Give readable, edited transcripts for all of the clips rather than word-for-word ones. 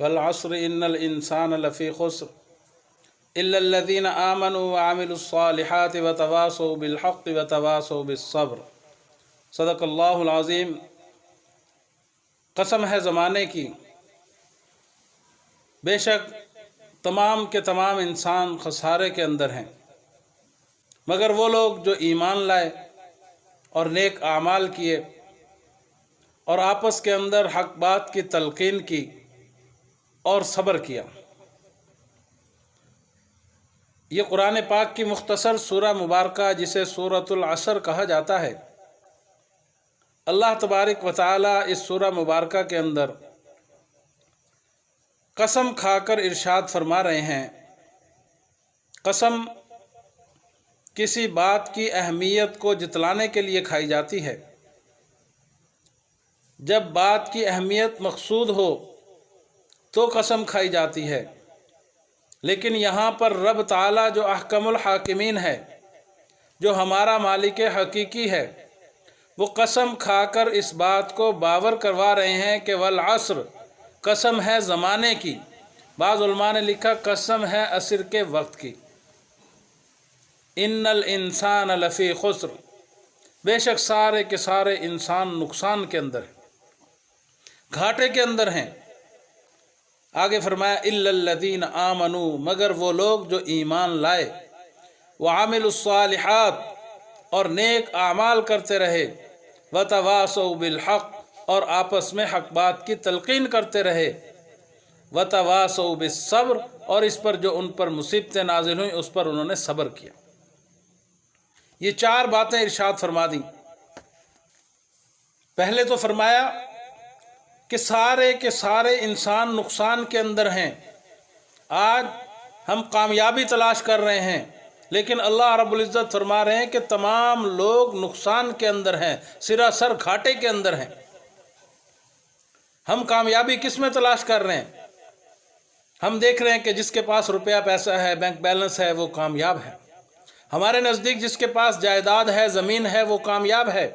वल्अस्र इन्नल इंसान लफ़ी खुस्र इल्लल्लज़ीन आमनू व अमिलुस्सालिहाति व तवासौ बिल हक़्क़ि व तवासौ बिस्सब्र। सदक़ल्लाहुल अज़ीम। कसम है ज़माने की, बेशक तमाम के तमाम इंसान खसारे के अंदर हैं, मगर वो लोग जो ईमान लाए और नेक आमाल किए और आपस के अंदर हक़ बात की तलक़ीन की और सब्र किया। ये कुरान पाक की मुख्तसर सूरह मुबारका जिसे सूरतुल असर कहा जाता है, अल्लाह तबारक व तआला इस सूरह मुबारका के अंदर कसम खाकर इरशाद फरमा रहे हैं। कसम किसी बात की अहमियत को जितलाने के लिए खाई जाती है। जब बात की अहमियत मकसूद हो तो कसम खाई जाती है, लेकिन यहाँ पर रब ताला जो अहकमुल हाकिमीन है, जो हमारा मालिक हकीकी है, वो कसम खाकर इस बात को बावर करवा रहे हैं कि वल अस्र, कसम है ज़माने की। बाज़ उलमा ने लिखा कसम है असर के वक्त की। इन्नल इंसान लफ़ी खुस्र, बेशक सारे के सारे इंसान नुकसान के अंदर हैं, घाटे के अंदर हैं। आगे फरमाया इल्लल्लज़ीन आमनू, मगर वो लोग जो ईमान लाए, व आमिलुस्सालिहात, और नेक आमाल करते रहे, व तवासौ बिल हक़, और आपस में हक़ बात की तलक़ीन करते रहे, व तवासौ बिस्सब्र, और इस पर जो उन पर मुसीबतें नाज़िल हुई उस पर उन्होंने सब्र किया। ये चार बातें इरशाद फरमा दी। पहले तो फरमाया कि सारे के सारे इंसान नुकसान के अंदर हैं। आज हम कामयाबी तलाश कर रहे हैं, लेकिन अल्लाह रब्बुल इज़्ज़त फरमा रहे हैं कि तमाम लोग नुकसान के अंदर हैं, सिरासर घाटे के अंदर हैं। हम कामयाबी किस में तलाश कर रहे हैं? हम देख रहे हैं कि जिसके पास रुपया पैसा है, बैंक बैलेंस है, वो कामयाब है। हमारे नज़दीक जिसके पास जायदाद है, ज़मीन है, वो कामयाब है।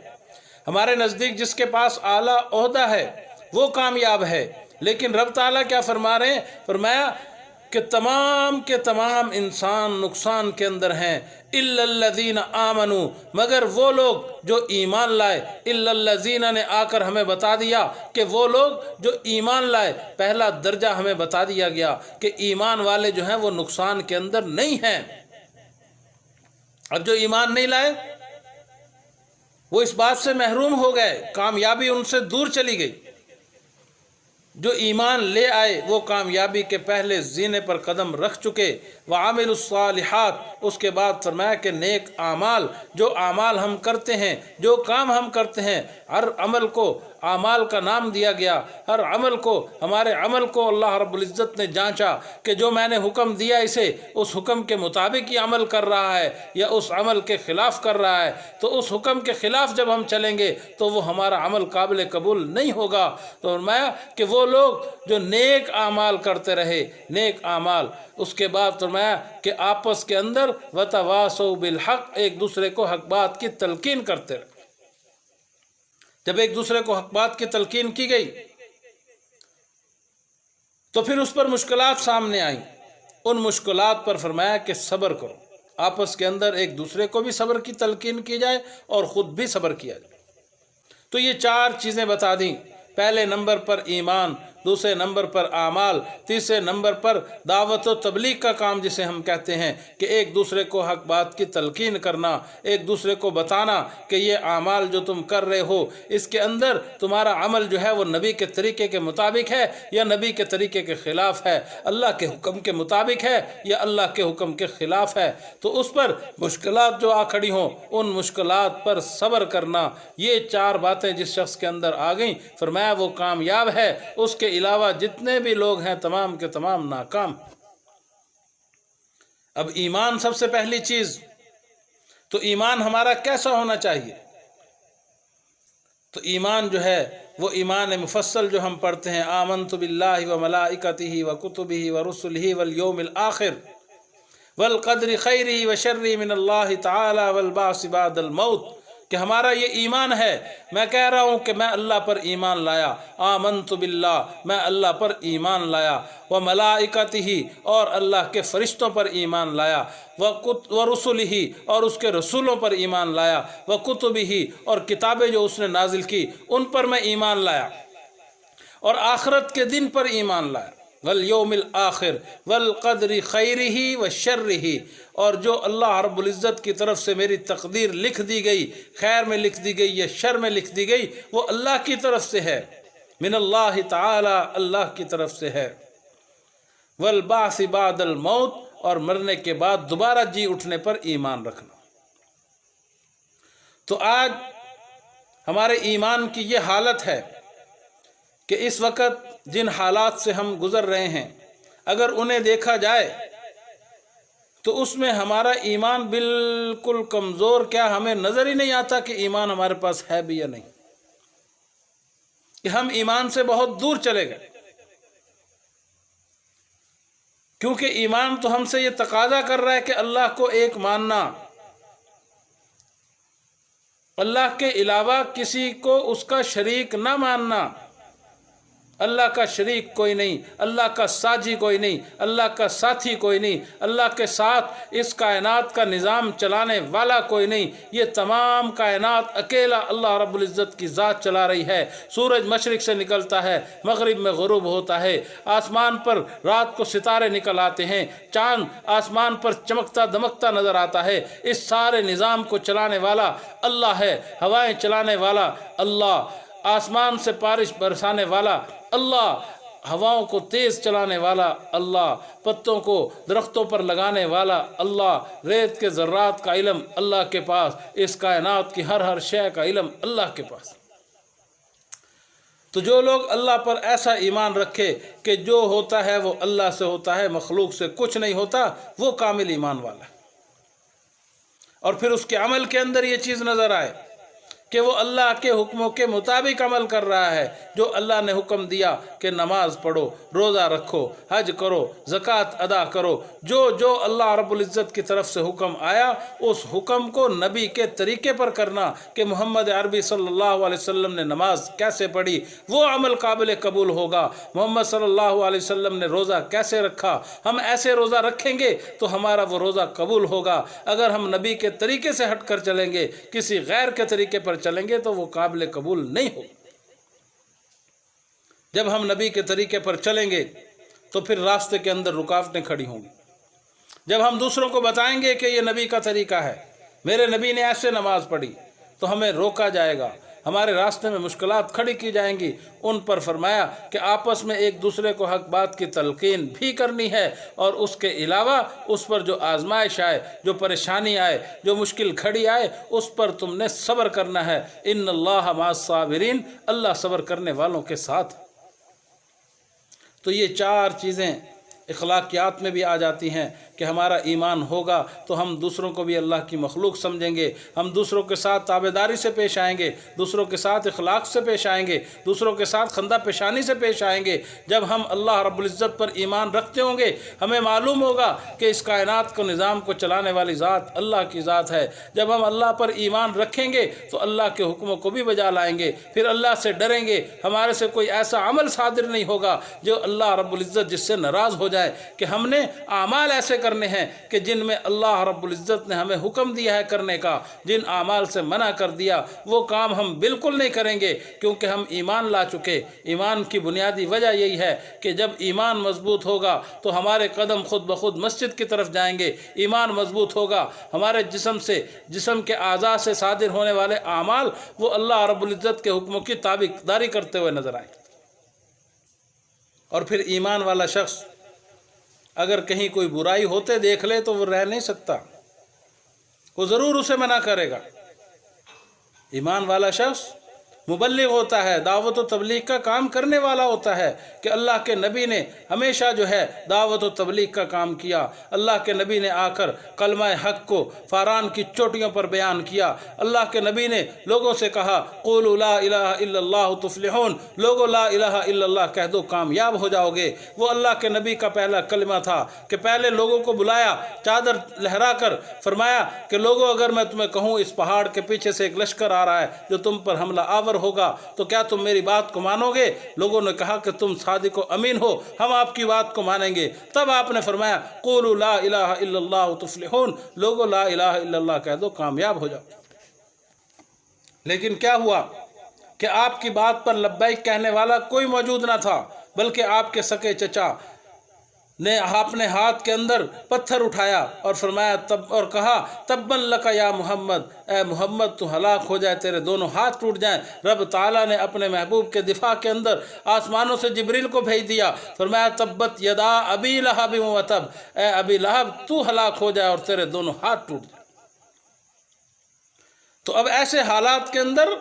हमारे नज़दीक जिसके पास आला ओहदा है, वो कामयाब है। लेकिन रब ताला क्या फरमा रहे हैं? फरमाया कि तमाम के तमाम इंसान नुकसान के अंदर हैं। इल्लल्लज़ीन आमनू, मगर वो लोग जो ईमान लाए। इल्लल्लज़ीन ने आकर हमें बता दिया कि वो लोग जो ईमान लाए, पहला दर्जा हमें बता दिया गया कि ईमान वाले जो हैं वो नुकसान के अंदर नहीं हैं। अब जो ईमान नहीं लाए वो इस बात से महरूम हो गए, कामयाबी उनसे दूर चली गई। जो ईमान ले आए वो कामयाबी के पहले जीने पर कदम रख चुके। व आमिलुस्सालिहात, उसके बाद फरमाया कि नेक आमाल, जो आमाल हम करते हैं, जो काम हम करते हैं, हर अमल को आमाल का नाम दिया गया। हर अमल को, हमारे अमल को अल्लाह रब्बुल इज़्ज़त ने जांचा कि जो मैंने हुक्म दिया इसे उस हुक्म के मुताबिक ही अमल कर रहा है या उस अमल के ख़िलाफ़ कर रहा है। तो उस हुक्म के ख़िलाफ़ जब हम चलेंगे तो वो हमारा अमल काबिल कबूल नहीं होगा। तो फरमाया कि वो लोग जो नेक आमाल करते रहे, नेक आमाल, उसके बाद फरमाया कि आपस के अंदर वतवासौ बिल हक़, एक दूसरे को हक़ बात की तलक़ीन करते रहे। जब एक दूसरे को हक़ बात की तलक़ीन की गई तो फिर उस पर मुश्किलात सामने आई। उन मुश्किलात पर फरमाया कि सब्र करो, आपस के अंदर एक दूसरे को भी सब्र की तलक़ीन की जाए और ख़ुद भी सब्र किया जाए। तो ये चार चीज़ें बता दी। पहले नंबर पर ईमान, दूसरे नंबर पर आमाल, तीसरे नंबर पर दावत व तबलीग का काम जिसे हम कहते हैं कि एक दूसरे को हक़ बात की तलक़ीन करना, एक दूसरे को बताना कि ये आमाल जो तुम कर रहे हो इसके अंदर तुम्हारा अमल जो है वो नबी के तरीके के मुताबिक है या नबी के तरीके के ख़िलाफ़ है, अल्लाह के हुक्म के मुताबिक है या अल्लाह के हुक्म के ख़िलाफ़ है। तो उस पर मुश्किलात जो आ खड़ी हों, उन मुश्किलात पर सब्र करना, ये चार बातें जिस शख्स के अंदर आ गईं, फरमाया वो कामयाब है। उसके अलावा जितने भी लोग हैं तमाम के तमाम नाकाम। अब ईमान सबसे पहली चीज, तो ईमान हमारा कैसा होना चाहिए? तो ईमान जो है वो ईमान मुफस्सल जो हम पढ़ते हैं, आमनतु बिल्लाहि व मलाइकतिही व कुतुबिही व रुसुलिही वल यौमिल आखिर वल क़द्रि खैरिही व शर्रिही मिनल्लाहि तआला वल बाअस बादल मौत, کہ ہمارا یہ ایمان ہے۔ میں کہہ رہا ہوں کہ میں اللہ پر ایمان لایا، آمنت باللہ، میں اللہ پر ایمان لایا، وملائکتہ، اور اللہ کے فرشتوں پر ایمان لایا، ورسلہ، اور اس کے رسولوں پر ایمان لایا، وکتبہ، اور کتابیں جو اس نے نازل کی ان پر میں ایمان لایا، اور آخرت کے دن پر ایمان لایا، والیوم الآخر والقدر خیرہ وشرہ، اور جو اللہ رب العزت کی طرف سے میری تقدیر لکھ دی گئی، خیر میں لکھ دی گئی یا شر میں لکھ دی گئی، وہ اللہ کی طرف سے ہے، من اللہ تعالی، اللہ کی طرف سے ہے، والبعث بعد الموت، اور مرنے کے بعد دوبارہ جی اٹھنے پر ایمان رکھنا۔ تو آج ہمارے ایمان کی یہ حالت ہے کہ اس وقت جن حالات سے ہم گزر رہے ہیں، اگر انہیں دیکھا جائے تو اس میں ہمارا ایمان بالکل کمزور، کیا ہمیں نظر ہی نہیں آتا کہ ایمان ہمارے پاس ہے بھی یا نہیں، کہ ہم ایمان سے بہت دور چلے گئے، کیونکہ ایمان تو ہم سے یہ تقاضا کر رہا ہے کہ اللہ کو ایک ماننا، اللہ کے علاوہ کسی کو اس کا شریک نہ ماننا، اللہ کا شریک کوئی نہیں، اللہ کا ساجی کوئی نہیں، اللہ کا ساتھی کوئی نہیں، اللہ کے ساتھ اس کائنات کا نظام چلانے والا کوئی نہیں، یہ تمام کائنات اکیلا اللہ رب العزت کی ذات چلا رہی ہے۔ سورج مشرق سے نکلتا ہے، مغرب میں غروب ہوتا ہے، آسمان پر رات کو ستارے نکل آتے ہیں، چاند آسمان پر چمکتا دمکتا نظر آتا ہے، اس سارے نظام کو چلانے والا اللہ ہے، ہوائیں چلانے والا اللہ، آسمان سے بارش برسانے والا اللہ، ہواؤں کو تیز چلانے والا اللہ، پتوں کو درختوں پر لگانے والا اللہ، ریت کے ذرات کا علم اللہ کے پاس، اس کائنات کی ہر شے کا علم اللہ کے پاس۔ تو جو لوگ اللہ پر ایسا ایمان رکھے کہ جو ہوتا ہے وہ اللہ سے ہوتا ہے، مخلوق سے کچھ نہیں ہوتا، وہ کامل ایمان والا ہے۔ اور پھر اس کے عمل کے اندر یہ چیز نظر آئے کہ وہ اللہ کے حکموں کے مطابق عمل کر رہا ہے، جو اللہ نے حکم دیا کہ نماز پڑھو، روزہ رکھو، حج کرو، زکوٰۃ ادا کرو، جو اللہ رب العزت کی طرف سے حکم آیا اس حکم کو نبی کے طریقے پر کرنا، کہ محمد عربی صلی اللہ علیہ وسلم نے نماز کیسے پڑھی وہ عمل قابل قبول ہوگا، محمد صلی اللہ علیہ وسلم نے روزہ کیسے رکھا ہم ایسے روزہ رکھیں گے تو ہمارا وہ روزہ قبول ہوگا، اگر ہم نبی کے طریقے سے ہٹ کر چلیں گے، کسی غیر کے طریقے پر چلیں گے تو وہ قابل قبول نہیں ہوگا۔ جب ہم نبی کے طریقے پر چلیں گے تو پھر راستے کے اندر رکاوٹیں کھڑی ہوں گی۔ جب ہم دوسروں کو بتائیں گے کہ یہ نبی کا طریقہ ہے، میرے نبی نے ایسے نماز پڑھی، تو ہمیں روکا جائے گا، ہمارے راستے میں مشکلات کھڑی کی جائیں گی۔ ان پر فرمایا کہ آپس میں ایک دوسرے کو حق بات کی تلقین بھی کرنی ہے، اور اس کے علاوہ اس پر جو آزمائش آئے، جو پریشانی آئے، جو مشکل کھڑی آئے، اس پر تم نے صبر کرنا ہے۔ ان اللہ مع الصابرین، اللہ صبر کرنے والوں کے ساتھ۔ تو یہ چار چیزیں اخلاقیات میں بھی آ جاتی ہیں کہ ہمارا ایمان ہوگا تو ہم دوسروں کو بھی اللہ کی مخلوق سمجھیں گے، ہم دوسروں کے ساتھ تابعداری سے پیش آئیں گے، دوسروں کے ساتھ اخلاق سے پیش آئیں گے، دوسروں کے ساتھ خندہ پیشانی سے پیش آئیں گے۔ جب ہم اللہ رب العزت پر ایمان رکھتے ہوں گے، ہمیں معلوم ہوگا کہ اس کائنات کو نظام کو چلانے والی ذات اللہ کی ذات ہے۔ جب ہم اللہ پر ایمان رکھیں گے تو اللہ کے حکموں کو بھی بجا لائیں گے، پھر اللہ سے ڈریں گے، ہمارے سے کوئی ایسا عمل صادر نہیں ہوگا جو اللہ رب العزت جس سے ناراض ہو جائے، کہ ہم نے اعمال ایسے کرنے ہیں کہ جن میں اللہ رب العزت نے ہمیں حکم دیا ہے کرنے کا، جن اعمال سے منع کر دیا وہ کام ہم بالکل نہیں کریں گے، کیونکہ ہم ایمان لا چکے۔ ایمان کی بنیادی وجہ یہی ہے کہ جب ایمان مضبوط ہوگا تو ہمارے قدم خود بخود مسجد کی طرف جائیں گے، ایمان مضبوط ہوگا، ہمارے جسم کے اعضاء سے صادر ہونے والے اعمال وہ اللہ رب العزت کے حکموں کی تابعداری کرتے ہوئے نظر آئیں گے۔ اور پھر ایمان والا شخص اگر کہیں کوئی برائی ہوتے دیکھ لے تو وہ رہ نہیں سکتا، وہ ضرور اسے منع کرے گا۔ ایمان والا شخص मुबल्लिग होता है, दावत व तबलीग का काम करने वाला होता है कि अल्लाह के नबी ने हमेशा जो है दावत व तबलीग का काम किया। अल्लाह के नबी ने आकर कलमा हक को फारान की चोटियों पर बयान किया। अल्लाह के नबी ने लोगों से कहा क़ूलू ला इलाहा इल्लल्लाह तुफ़्लिहून, लोगो ला इलाहा इल्लल्लाह कह दो कामयाब हो जाओगे। वो अल्लाह के नबी का पहला कलमा था कि पहले लोगों को बुलाया, चादर लहरा कर फरमाया कि लोगों अगर मैं तुम्हें कहूँ इस पहाड़ के पीछे से एक लश्कर आ रहा है जो तुम पर हमला आवर होगा तो क्या तुम मेरी बात को मानोगे? लोगों ने कहा कि तुम सादिक व अमीन हो, हम आपकी बात को मानेंगे। तब आपने फरमाया क़ूलू ला इलाहा इल्लल्लाह तुफ़्लिहून, लोगो ला इलाहा इल्लल्लाह कह दो कामयाब हो जाओ। लेकिन क्या हुआ कि आपकी बात पर लब्बैक कहने वाला कोई मौजूद ना था, बल्कि आपके सके चचा ने अपने हाथ के अंदर पत्थर उठाया और फरमाया तब और कहा तब्बन लका या मोहम्मद, ए मोहम्मद तू हलाक हो जाए, तेरे दोनों हाथ टूट जाएं। रब ताला ने अपने महबूब के दिफा के अंदर आसमानों से जिब्रील को भेज दिया, फरमाया तब्बत यदा अबी लहब व तब, ए अबी लहब तू हलाक हो जाए और तेरे दोनों हाथ टूट जाए। तो अब ऐसे हालात के अंदर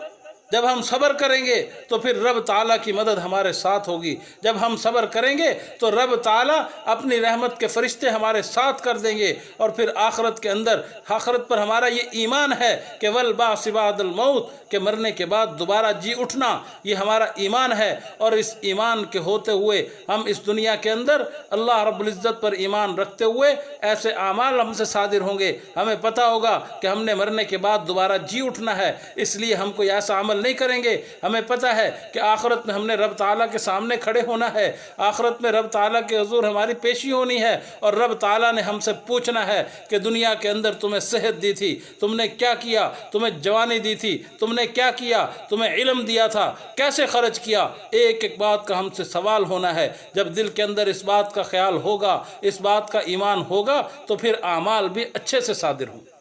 जब हम सब्र करेंगे तो फिर रब ताला की मदद हमारे साथ होगी। जब हम सब्र करेंगे तो रब ताला अपनी रहमत के फरिश्ते हमारे साथ कर देंगे। और फिर आखरत के अंदर, आखरत पर हमारा ये ईमान है कि वल बाअस बादल मौत, के मरने के बाद दोबारा जी उठना, ये हमारा ईमान है। और इस ईमान के होते हुए हम इस दुनिया के अंदर अल्लाह रब्बुल इज़्ज़त पर ईमान रखते हुए ऐसे आमाल हमसे सादिर होंगे। हमें पता होगा कि हमने मरने के बाद दोबारा जी उठना है, इसलिए हम कोई ऐसा अमल नहीं करेंगे। हमें पता है कि आखिरत में हमने रब ताला के सामने खड़े होना है, आखिरत में रब ताला के हुजूर हमारी पेशी होनी है और रब ताला ने हमसे पूछना है कि दुनिया के अंदर तुम्हें सेहत दी थी, तुमने क्या किया? तुम्हें जवानी दी थी, तुमने क्या किया? तुम्हें इल्म दिया था, कैसे खर्च किया? एक एक बात का हमसे सवाल होना है। जब दिल के अंदर इस बात का ख्याल होगा, इस बात का ईमान होगा, तो फिर आमाल भी अच्छे से सादिर होंगे।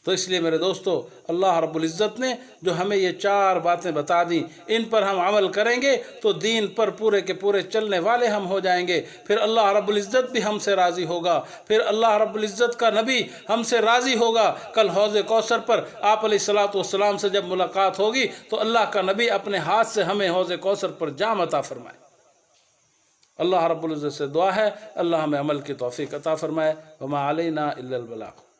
तो इसलिए मेरे दोस्तों, अल्लाह रब्बुल इज़्ज़त ने जो हमें ये 4 बातें बता दी, इन पर हम अमल करेंगे तो दीन पर पूरे के पूरे चलने वाले हम हो जाएंगे। फिर अल्लाह रब्बुल इज़्ज़त भी हमसे राज़ी होगा, फिर अल्लाह रब्बुल इज़्ज़त का नबी हमसे राज़ी होगा। कल हौज़ कौसर पर आप अलैहिस्सलातु वस्सलाम से जब मुलाकात होगी तो अल्लाह का नबी अपने हाथ से हमें हौज़ कौसर पर जाम अता फरमाए। अल्लाह रब्बुल इज़्ज़त से दुआ है अल्लाह हमें अमल की तौफ़ीक़ अता फरमाए। वमा अलैना इल्लल बलाग़।